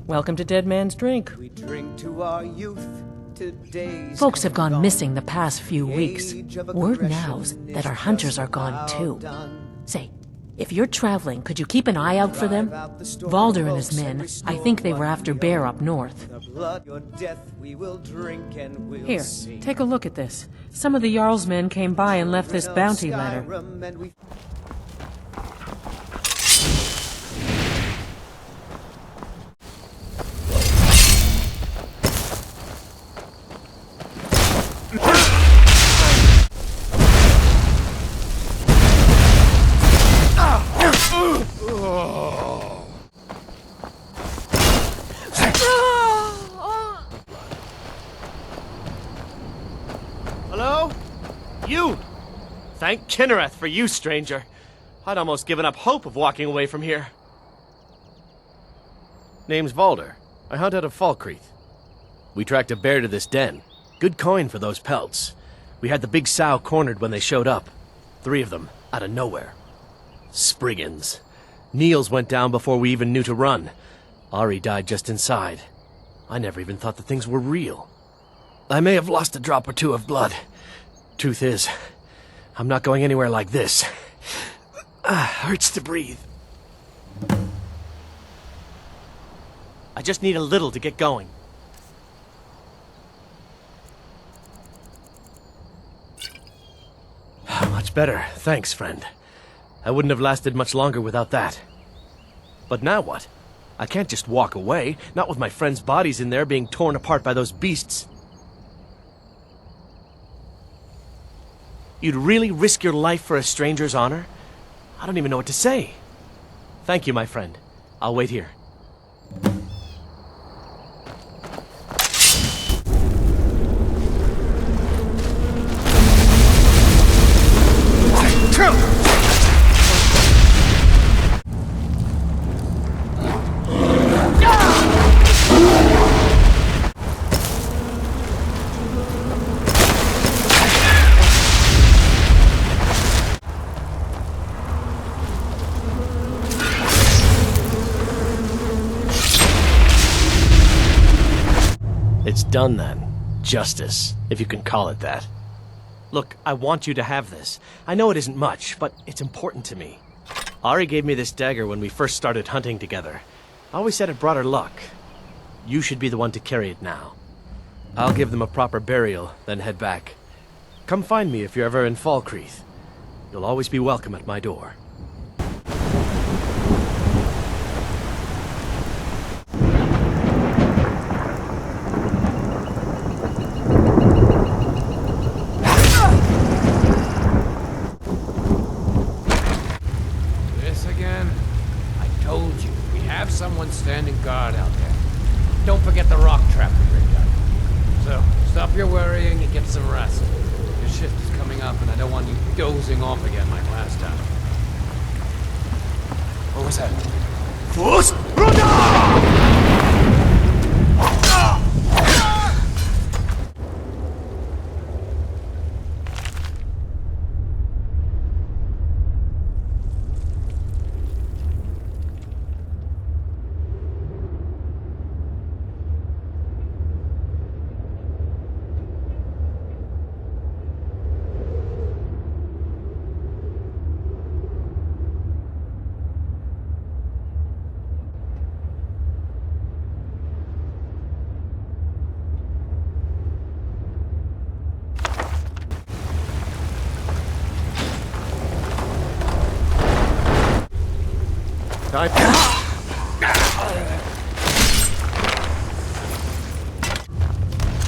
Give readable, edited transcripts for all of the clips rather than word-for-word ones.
Welcome to Dead Man's Drink. We drink to our youth. Folks have gone missing the past few weeks. Word now's that our hunters are gone too. Say, if you're traveling, could you keep an eye out for them? Valder and his men, I think they were after bear up north. Here, take a look at this. Some of the Jarl's men came by and left this bounty letter. Hello? You! Thank Kinnereth for you, stranger. I'd almost given up hope of walking away from here. Name's Valder. I hunt out of Falkreath. We tracked a bear to this den. Good coin for those pelts. We had the big sow cornered when they showed up. 3 of them, out of nowhere. Spriggans. Niels went down before we even knew to run. Ari died just inside. I never even thought the things were real. I may have lost a drop or 2 of blood. Truth is, I'm not going anywhere like this. Hurts to breathe. I just need a little to get going. Much better, thanks, friend. I wouldn't have lasted much longer without that. But now what? I can't just walk away, not with my friends' bodies in there being torn apart by those beasts. You'd really risk your life for a stranger's honor? I don't even know what to say. Thank you, my friend. I'll wait here. It's done then. Justice, if you can call it that. Look, I want you to have this. I know it isn't much, but it's important to me. Ari gave me this dagger when we first started hunting together. I always said it brought her luck. You should be the one to carry it now. I'll give them a proper burial, then head back. Come find me if you're ever in Falkreath. You'll always be welcome at my door. Someone standing guard out there. Don't forget the rock trap we rigged up. So, stop your worrying and get some rest. Your shift is coming up and I don't want you dozing off again like last time. What was that? Force!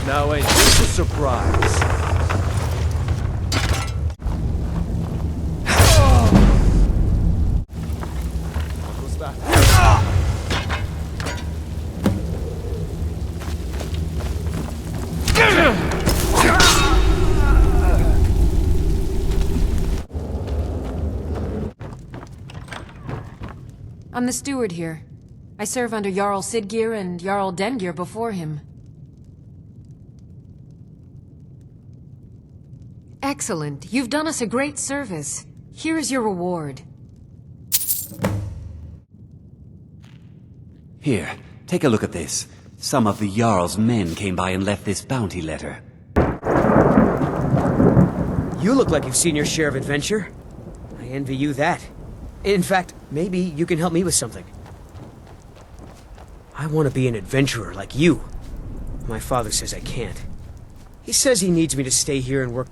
Now ain't this a surprise? What's that? I'm the steward here. I serve under Jarl Siggeir and Jarl Dengir before him. Excellent. You've done us a great service. Here is your reward. Here, take a look at this. Some of the Jarl's men came by and left this bounty letter. You look like you've seen your share of adventure. I envy you that. In fact, maybe you can help me with something. I want to be an adventurer like you. My father says I can't. He says he needs me to stay here and work.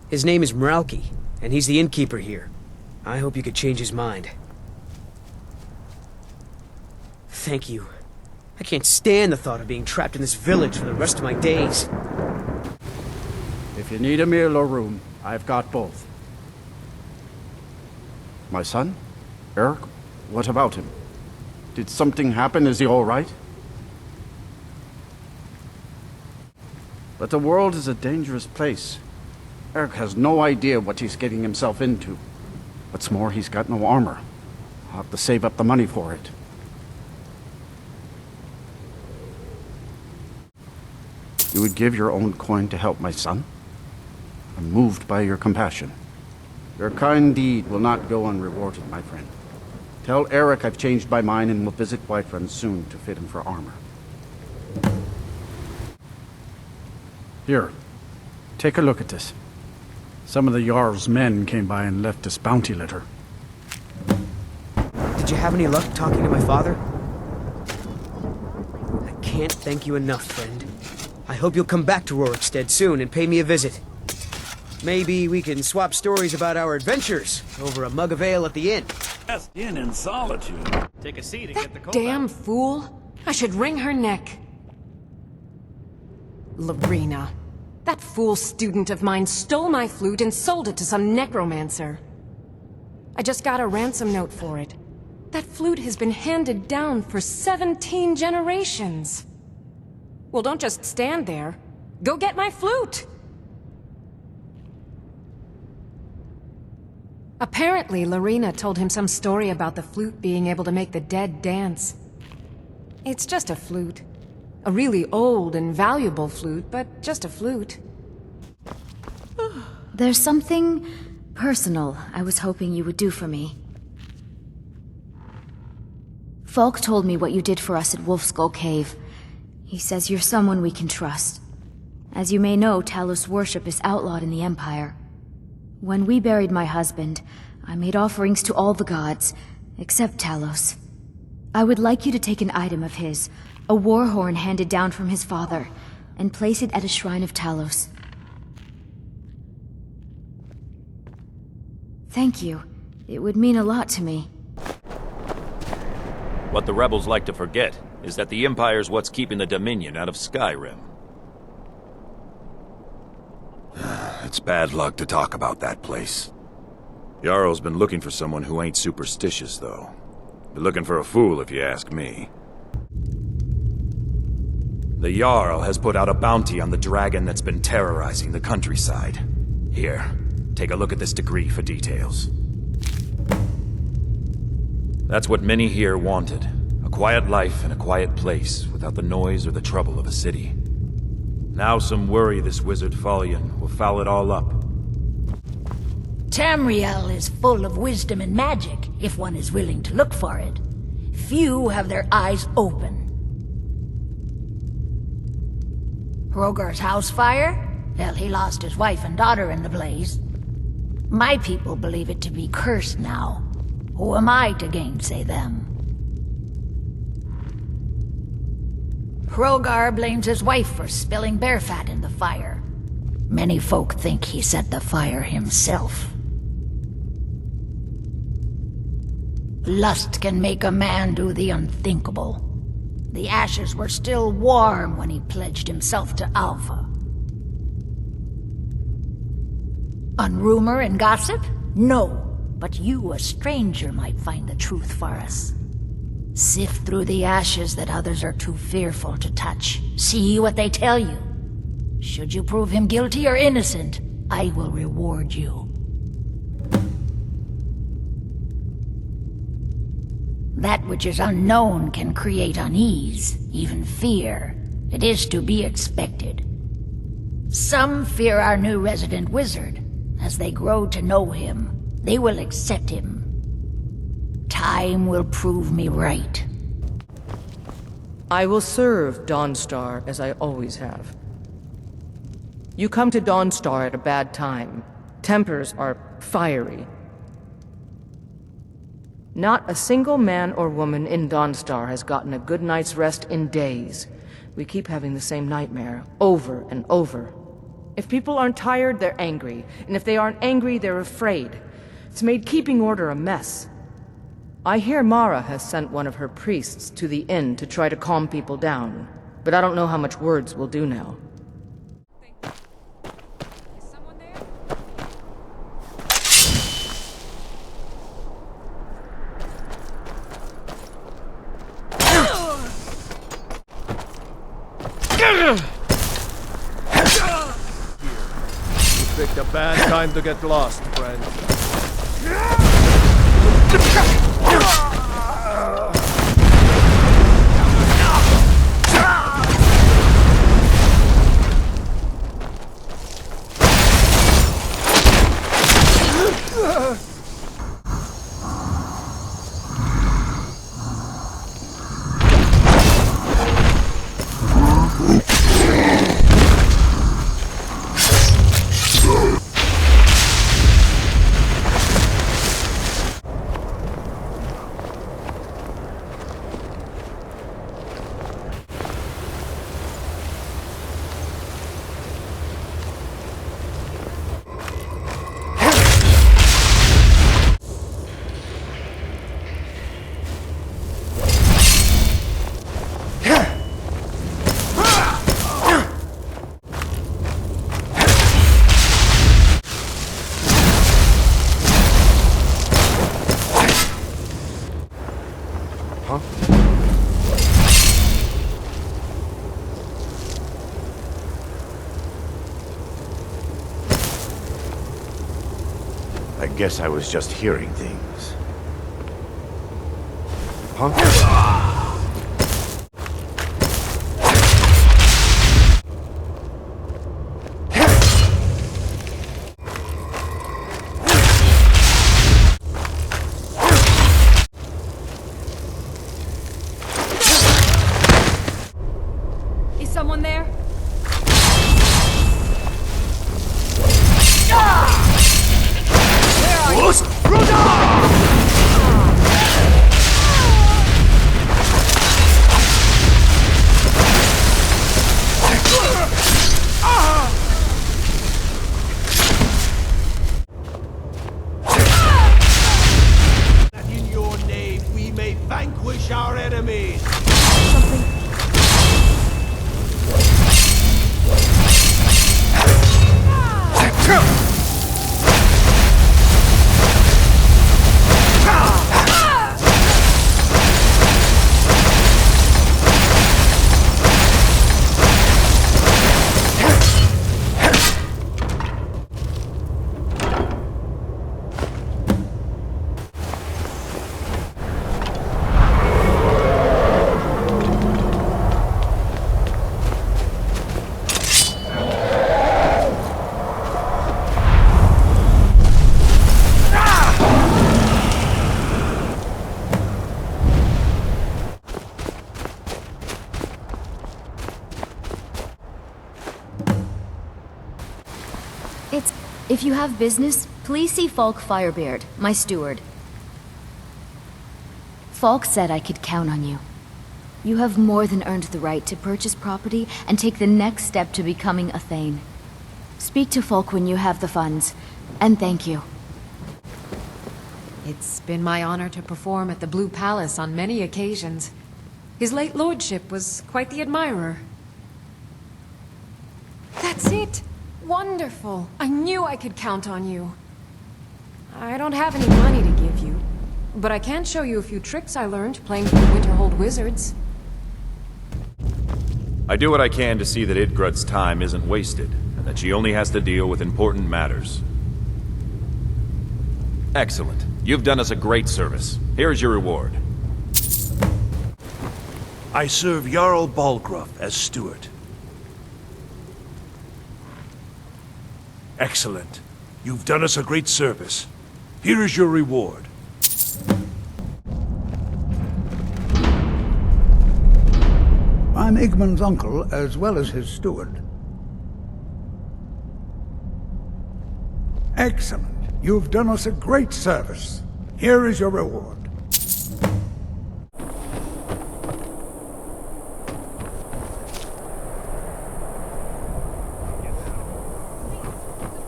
His name is Mralki, and he's the innkeeper here. I hope you could change his mind. Thank you. I can't stand the thought of being trapped in this village for the rest of my days. If you need a meal or room, I've got both. My son? Eric? What about him? Did something happen? Is he all right? But the world is a dangerous place. Eric has no idea what he's getting himself into. What's more, he's got no armor. I'll have to save up the money for it. You would give your own coin to help my son? I'm moved by your compassion. Your kind deed will not go unrewarded, my friend. Tell Eric I've changed my mind and will visit Whiterun soon to fit him for armor. Here, take a look at this. Some of the Jarl's men came by and left this bounty letter. Did you have any luck talking to my father? I can't thank you enough, friend. I hope you'll come back to Rorikstead soon and pay me a visit. Maybe we can swap stories about our adventures over a mug of ale at the inn. Best inn in Solitude. Take a seat and get the cold Damn out. fool! I should wring her neck. Larina. That fool student of mine stole my flute and sold it to some necromancer. I just got a ransom note for it. That flute has been handed down for 17 generations. Well, don't just stand there. Go get my flute! Apparently, Larina told him some story about the flute being able to make the dead dance. It's just a flute. A really old and valuable flute, but just a flute. There's something personal I was hoping you would do for me. Falk told me what you did for us at Wolfskull Cave. He says you're someone we can trust. As you may know, Talos worship is outlawed in the Empire. When we buried my husband, I made offerings to all the gods, except Talos. I would like you to take an item of his, a war horn handed down from his father, and place it at a shrine of Talos. Thank you. It would mean a lot to me. What the rebels like to forget is that the Empire's what's keeping the Dominion out of Skyrim. It's bad luck to talk about that place. Jarl's been looking for someone who ain't superstitious, though. Been looking for a fool, if you ask me. The Jarl has put out a bounty on the dragon that's been terrorizing the countryside. Here, take a look at this degree for details. That's what many here wanted. A quiet life in a quiet place, without the noise or the trouble of a city. Now some worry this wizard Fallion will foul it all up. Tamriel is full of wisdom and magic, if one is willing to look for it. Few have their eyes open. Hrogar's house fire? Hell, he lost his wife and daughter in the blaze. My people believe it to be cursed now. Who am I to gainsay them? Hrogar blames his wife for spilling bear fat in the fire. Many folk think he set the fire himself. Lust can make a man do the unthinkable. The ashes were still warm when he pledged himself to Alpha. On rumor and gossip? No, but you, a stranger, might find the truth for us. Sift through the ashes that others are too fearful to touch. See what they tell you. Should you prove him guilty or innocent, I will reward you. That which is unknown can create unease, even fear. It is to be expected. Some fear our new resident wizard. As they grow to know him, they will accept him. Time will prove me right. I will serve Dawnstar as I always have. You come to Dawnstar at a bad time. Tempers are fiery. Not a single man or woman in Dawnstar has gotten a good night's rest in days. We keep having the same nightmare, over and over. If people aren't tired, they're angry. And if they aren't angry, they're afraid. It's made keeping order a mess. I hear Mara has sent one of her priests to the inn to try to calm people down. But I don't know how much words will do now. You picked a bad time to get lost, friend. I guess I was just hearing things. Huh? Is someone there? Crush our enemies! If you have business, please see Falk Firebeard, my steward. Falk said I could count on you. You have more than earned the right to purchase property and take the next step to becoming a Thane. Speak to Falk when you have the funds, and thank you. It's been my honor to perform at the Blue Palace on many occasions. His late lordship was quite the admirer. That's it! Wonderful! I knew I could count on you. I don't have any money to give you, but I can show you a few tricks I learned playing for the Winterhold Wizards. I do what I can to see that Idgrud's time isn't wasted, and that she only has to deal with important matters. Excellent. You've done us a great service. Here's your reward. I serve Jarl Balgruuf as steward. Excellent. You've done us a great service. Here is your reward. I'm Igmund's uncle, as well as his steward. Excellent. You've done us a great service. Here is your reward.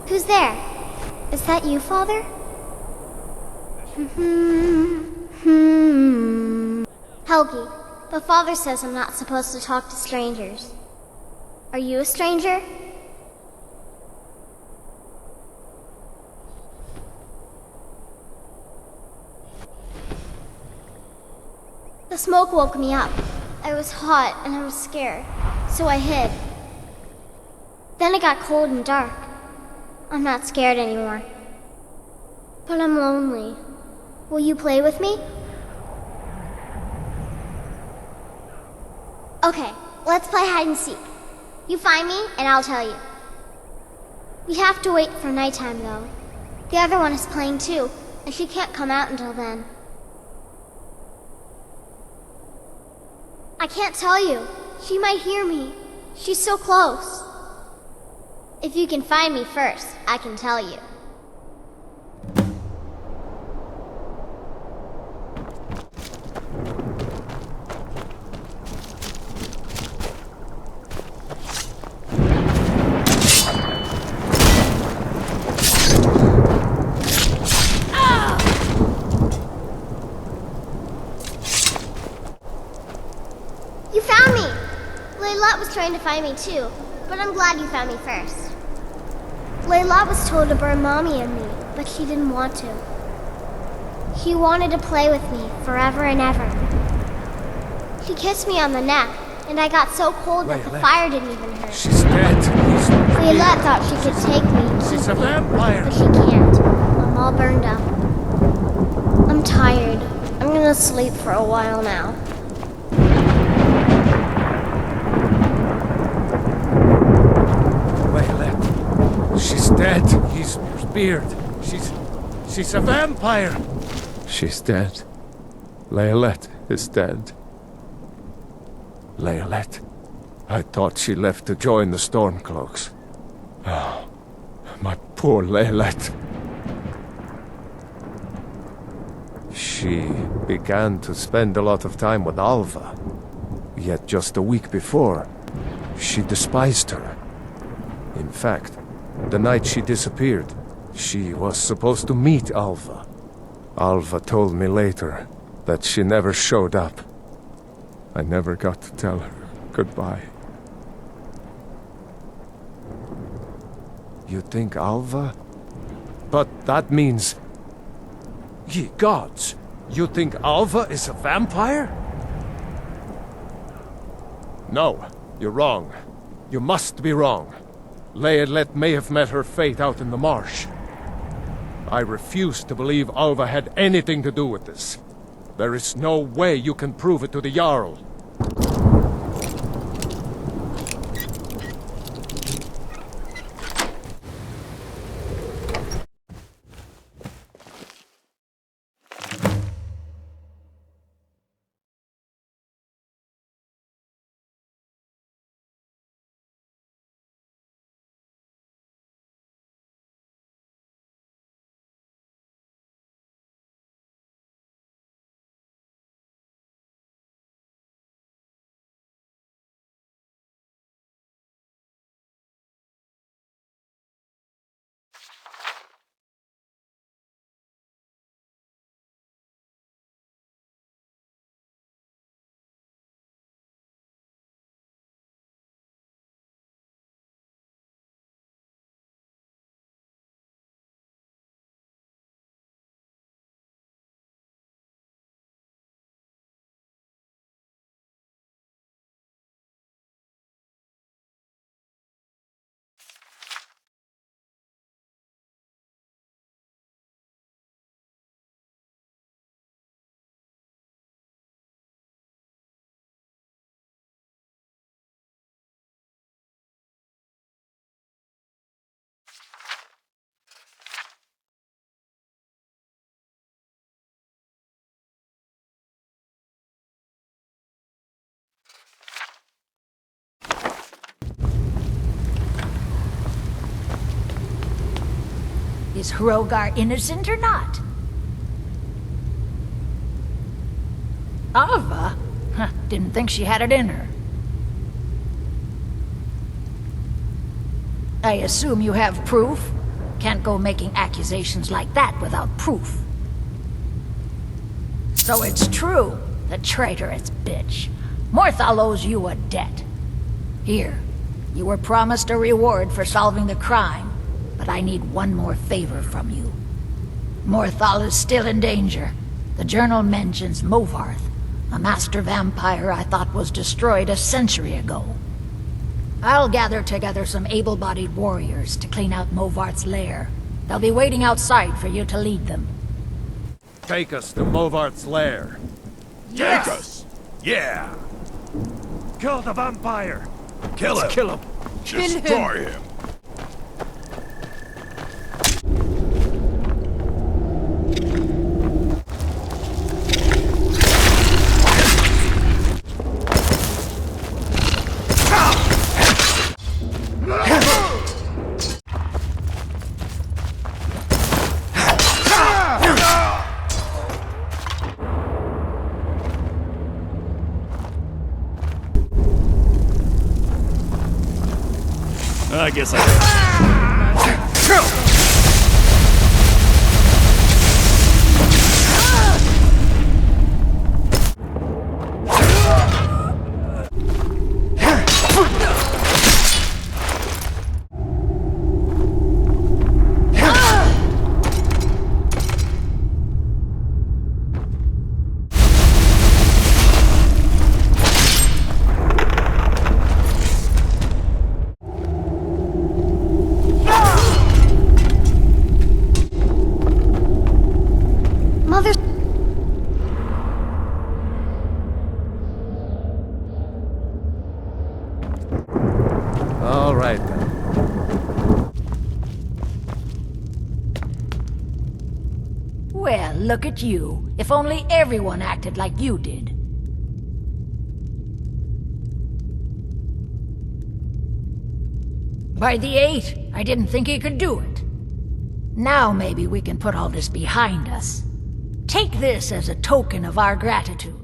Who's there? Is that you, Father? Helgi, the Father says I'm not supposed to talk to strangers. Are you a stranger? The smoke woke me up. I was hot and I was scared, so I hid. Then it got cold and dark. I'm not scared anymore. But I'm lonely. Will you play with me? Okay, let's play hide and seek. You find me, and I'll tell you. We have to wait for nighttime, though. The other one is playing too, and she can't come out until then. I can't tell you. She might hear me. She's so close. If you can find me first, I can tell you. You found me! Layla was trying to find me too, but I'm glad you found me first. Layla was told to burn Mommy and me, but she didn't want to. She wanted to play with me forever and ever. She kissed me on the neck, and I got so cold that the fire didn't even hurt. She's dead. Layla thought she could take me and keep She's a me, vampire. but she can't. I'm all burned up. I'm tired. I'm gonna sleep for a while now. She's dead. He's speared. She's a vampire. She's dead. Layla is dead. Layla. I thought she left to join the Stormcloaks. Oh, my poor Layla. She began to spend a lot of time with Alva. Yet just a week before, she despised her. In fact, the night she disappeared, she was supposed to meet Alva. Alva told me later that she never showed up. I never got to tell her goodbye. You think Alva? But that means... Ye gods! You think Alva is a vampire? No, you're wrong. You must be wrong. Laelet may have met her fate out in the marsh. I refuse to believe Alva had anything to do with this. There is no way you can prove it to the Jarl. Is Hrogar innocent or not? Alva? Huh, didn't think she had it in her. I assume you have proof? Can't go making accusations like that without proof. So it's true, the traitorous bitch. Morthal owes you a debt. Here, you were promised a reward for solving the crime. But I need one more favor from you. Morthal is still in danger. The journal mentions Movarth, a master vampire I thought was destroyed a century ago. I'll gather together some able-bodied warriors to clean out Movarth's lair. They'll be waiting outside for you to lead them. Take us to Movarth's lair. Yes! Take us! Yeah! Kill the vampire! Kill him! Kill him! Destroy him! I guess I All right, then. Well, look at you. If only everyone acted like you did. By the 8, I didn't think he could do it. Now maybe we can put all this behind us. Take this as a token of our gratitude.